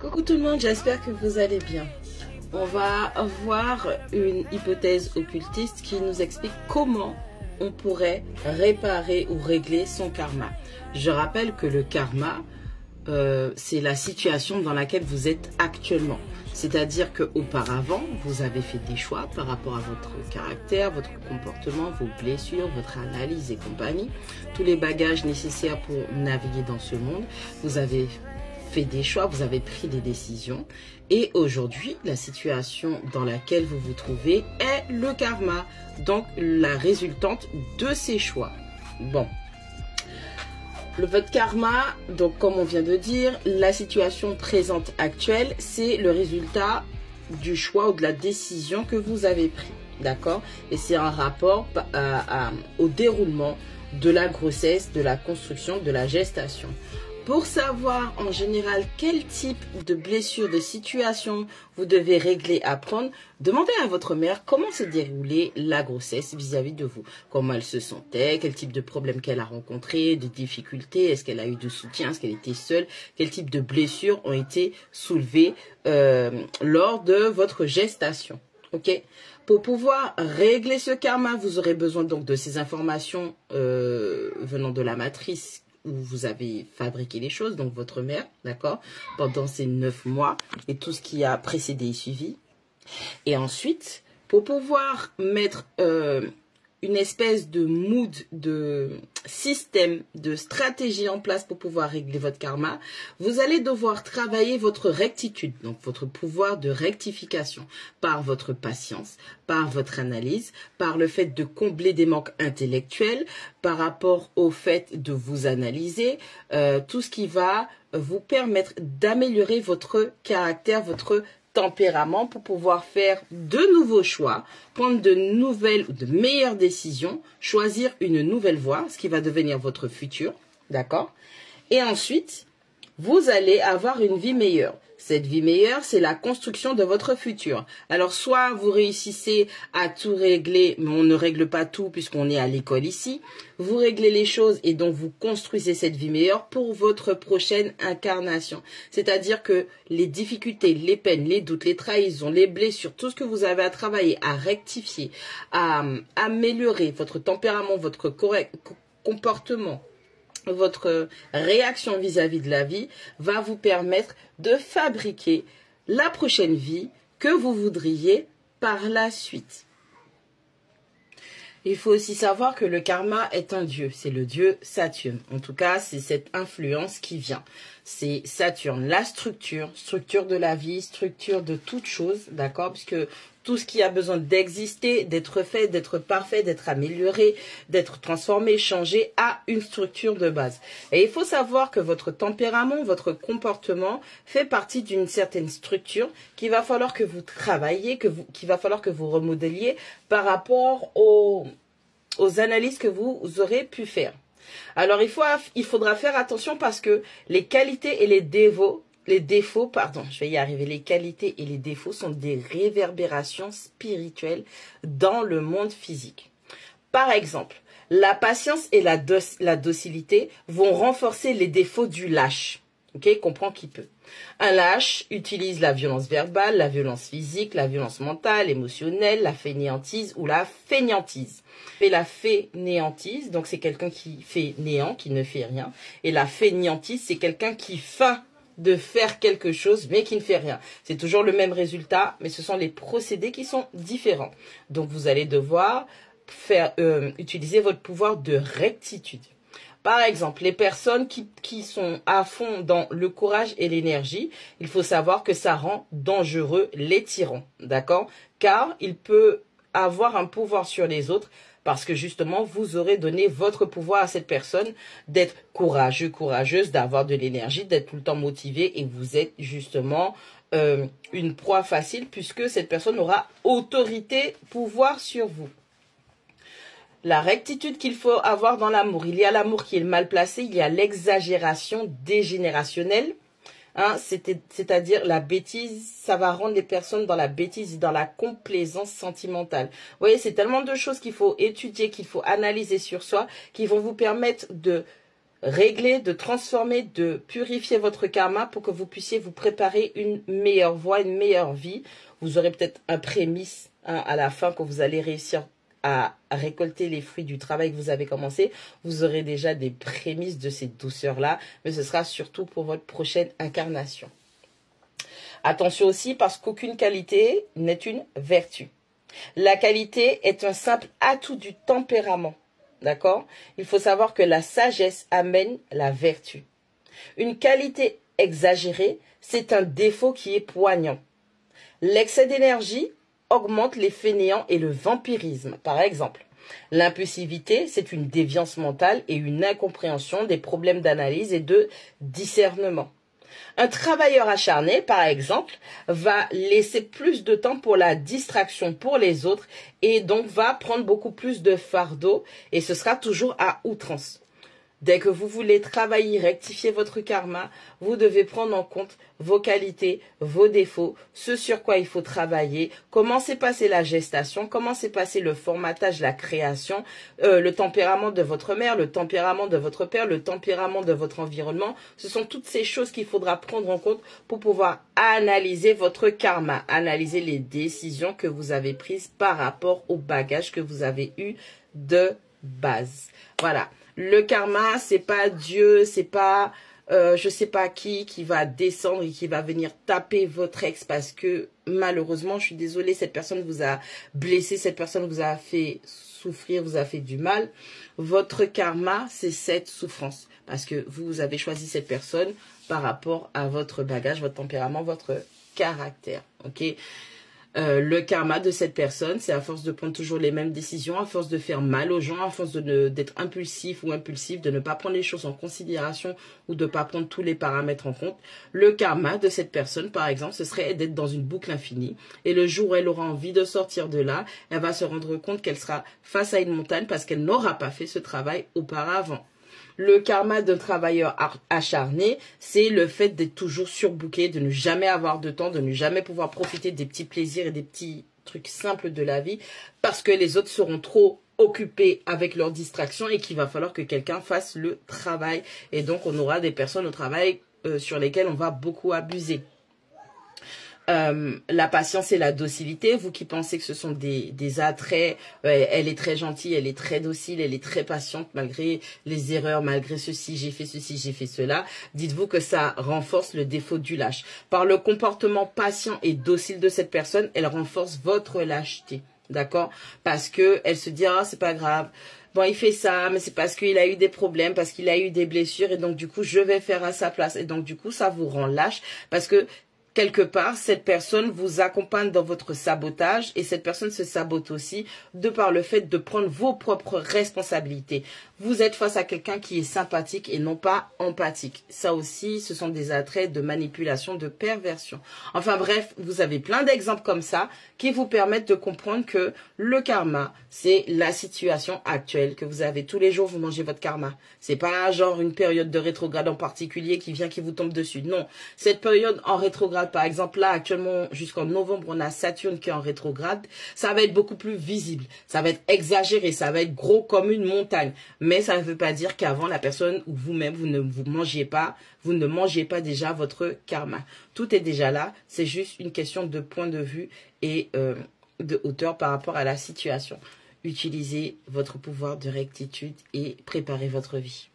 Coucou tout le monde, j'espère que vous allez bien. On va voir une hypothèse occultiste qui nous explique comment on pourrait réparer ou régler son karma. Je rappelle que le karma, c'est la situation dans laquelle vous êtes actuellement. C'est-à-dire qu'auparavant, vous avez fait des choix par rapport à votre caractère, votre comportement, vos blessures, votre analyse et compagnie. Tous les bagages nécessaires pour naviguer dans ce monde. Vous avez fait des choix, vous avez pris des décisions. Et aujourd'hui, la situation dans laquelle vous vous trouvez est le karma. Donc, la résultante de ces choix. Bon. Votre karma, donc comme on vient de dire, la situation présente actuelle, c'est le résultat du choix ou de la décision que vous avez pris. D'accord? Et c'est un rapport au déroulement de la grossesse, de la construction, de la gestation. Pour savoir en général quel type de blessure, de situation vous devez régler, apprendre, demandez à votre mère comment s'est déroulée la grossesse vis-à-vis de vous. Comment elle se sentait, quel type de problème qu'elle a rencontré, de difficultés, est-ce qu'elle a eu de soutien, est-ce qu'elle était seule, quel type de blessures ont été soulevées lors de votre gestation. Ok? Pour pouvoir régler ce karma, vous aurez besoin donc de ces informations venant de la matrice où vous avez fabriqué les choses, donc votre mère, d'accord, pendant ces 9 mois et tout ce qui a précédé et suivi. Et ensuite, pour pouvoir mettre une espèce de mood, de système, de stratégie en place pour pouvoir régler votre karma, vous allez devoir travailler votre rectitude, donc votre pouvoir de rectification, par votre patience, par votre analyse, par le fait de combler des manques intellectuels, par rapport au fait de vous analyser, tout ce qui va vous permettre d'améliorer votre caractère, votre tempérament pour pouvoir faire de nouveaux choix, prendre de nouvelles ou de meilleures décisions, choisir une nouvelle voie, ce qui va devenir votre futur, d'accord? Et ensuite, vous allez avoir une vie meilleure. Cette vie meilleure, c'est la construction de votre futur. Alors, soit vous réussissez à tout régler, mais on ne règle pas tout puisqu'on est à l'école ici. Vous réglez les choses et donc vous construisez cette vie meilleure pour votre prochaine incarnation. C'est-à-dire que les difficultés, les peines, les doutes, les trahisons, les blessures, tout ce que vous avez à travailler, à rectifier, à améliorer votre tempérament, votre comportement, votre réaction vis-à-vis de la vie va vous permettre de fabriquer la prochaine vie que vous voudriez par la suite. Il faut aussi savoir que le karma est un dieu, c'est le dieu Saturne. En tout cas, c'est cette influence qui vient. C'est Saturne, la structure de la vie, structure de toute chose, d'accord? Puisque tout ce qui a besoin d'exister, d'être fait, d'être parfait, d'être amélioré, d'être transformé, changé, a une structure de base. Et il faut savoir que votre tempérament, votre comportement fait partie d'une certaine structure qu'il va falloir que vous travailliez, qu'il va falloir que vous remodéliez par rapport aux analyses que vous aurez pu faire. Alors, il faudra faire attention parce que les qualités et les défauts, je vais y arriver, les qualités et les défauts sont des réverbérations spirituelles dans le monde physique. Par exemple, la patience et la docilité vont renforcer les défauts du lâche. Ok, comprend qui peut. Un lâche utilise la violence verbale, la violence physique, la violence mentale, émotionnelle, la fainéantise ou la fainéantise. Et la fainéantise, donc c'est quelqu'un qui fait néant, qui ne fait rien. Et la fainéantise, c'est quelqu'un qui feint de faire quelque chose, mais qui ne fait rien. C'est toujours le même résultat, mais ce sont les procédés qui sont différents. Donc vous allez devoir utiliser votre pouvoir de rectitude. Par exemple, les personnes qui sont à fond dans le courage et l'énergie, il faut savoir que ça rend dangereux les tyrans, d'accord? Car il peut avoir un pouvoir sur les autres parce que justement, vous aurez donné votre pouvoir à cette personne d'être courageux, courageuse, d'avoir de l'énergie, d'être tout le temps motivé et vous êtes justement une proie facile puisque cette personne aura autorité, pouvoir sur vous. La rectitude qu'il faut avoir dans l'amour. Il y a l'amour qui est mal placé, il y a l'exagération dégénérationnelle. Hein, c'est-à-dire la bêtise, ça va rendre les personnes dans la bêtise et dans la complaisance sentimentale. Vous voyez, c'est tellement de choses qu'il faut étudier, qu'il faut analyser sur soi, qui vont vous permettre de régler, de transformer, de purifier votre karma pour que vous puissiez vous préparer une meilleure voie, une meilleure vie. Vous aurez peut-être un prémisse à la fin quand vous allez réussir à récolter les fruits du travail que vous avez commencé. Vous aurez déjà des prémices de cette douceur-là, mais ce sera surtout pour votre prochaine incarnation. Attention aussi parce qu'aucune qualité n'est une vertu. La qualité est un simple atout du tempérament. D'accord? Il faut savoir que la sagesse amène la vertu. Une qualité exagérée, c'est un défaut qui est poignant. L'excès d'énergie augmente les fainéants et le vampirisme, par exemple. L'impulsivité, c'est une déviance mentale et une incompréhension des problèmes d'analyse et de discernement. Un travailleur acharné, par exemple, va laisser plus de temps pour la distraction pour les autres et donc va prendre beaucoup plus de fardeau et ce sera toujours à outrance. Dès que vous voulez travailler, rectifier votre karma, vous devez prendre en compte vos qualités, vos défauts, ce sur quoi il faut travailler, comment s'est passée la gestation, comment s'est passé le formatage, la création, le tempérament de votre mère, le tempérament de votre père, le tempérament de votre environnement. Ce sont toutes ces choses qu'il faudra prendre en compte pour pouvoir analyser votre karma, analyser les décisions que vous avez prises par rapport au bagage que vous avez eu de base. Voilà. Le karma, c'est pas Dieu, c'est pas je sais pas qui va descendre et qui va venir taper votre ex parce que malheureusement, je suis désolée, cette personne vous a blessé, cette personne vous a fait souffrir, vous a fait du mal. Votre karma, c'est cette souffrance parce que vous avez choisi cette personne par rapport à votre bagage, votre tempérament, votre caractère. Ok? Le karma de cette personne, c'est à force de prendre toujours les mêmes décisions, à force de faire mal aux gens, à force d'être impulsif ou impulsif, de ne pas prendre les choses en considération ou de ne pas prendre tous les paramètres en compte. Le karma de cette personne, par exemple, ce serait d'être dans une boucle infinie. Et le jour où elle aura envie de sortir de là, elle va se rendre compte qu'elle sera face à une montagne parce qu'elle n'aura pas fait ce travail auparavant. Le karma d'un travailleur acharné, c'est le fait d'être toujours surbooké, de ne jamais avoir de temps, de ne jamais pouvoir profiter des petits plaisirs et des petits trucs simples de la vie parce que les autres seront trop occupés avec leurs distractions et qu'il va falloir que quelqu'un fasse le travail. Et donc, on aura des personnes au travail sur lesquelles on va beaucoup abuser. La patience et la docilité, vous qui pensez que ce sont des attraits, elle est très gentille, elle est très docile, elle est très patiente malgré les erreurs, malgré ceci, j'ai fait cela, dites-vous que ça renforce le défaut du lâche. Par le comportement patient et docile de cette personne, elle renforce votre lâcheté, d'accord? Parce que elle se dit, ah, c'est pas grave. Bon, il fait ça, mais c'est parce qu'il a eu des problèmes, parce qu'il a eu des blessures, et donc du coup, je vais faire à sa place. Et donc du coup, ça vous rend lâche, parce que quelque part, cette personne vous accompagne dans votre sabotage et cette personne se sabote aussi de par le fait de prendre vos propres responsabilités. Vous êtes face à quelqu'un qui est sympathique et non pas empathique. Ça aussi, ce sont des attraits de manipulation, de perversion. Enfin bref, vous avez plein d'exemples comme ça qui vous permettent de comprendre que le karma, c'est la situation actuelle que vous avez. Tous les jours, vous mangez votre karma. C'est pas genre une période de rétrograde en particulier qui vient, qui vous tombe dessus. Non, cette période en rétrograde, par exemple, là, actuellement, jusqu'en novembre, on a Saturne qui est en rétrograde. Ça va être beaucoup plus visible. Ça va être exagéré. Ça va être gros comme une montagne. Mais ça ne veut pas dire qu'avant, la personne ou vous-même, vous ne mangez pas déjà votre karma. Tout est déjà là. C'est juste une question de point de vue et de hauteur par rapport à la situation. Utilisez votre pouvoir de rectitude et préparez votre vie.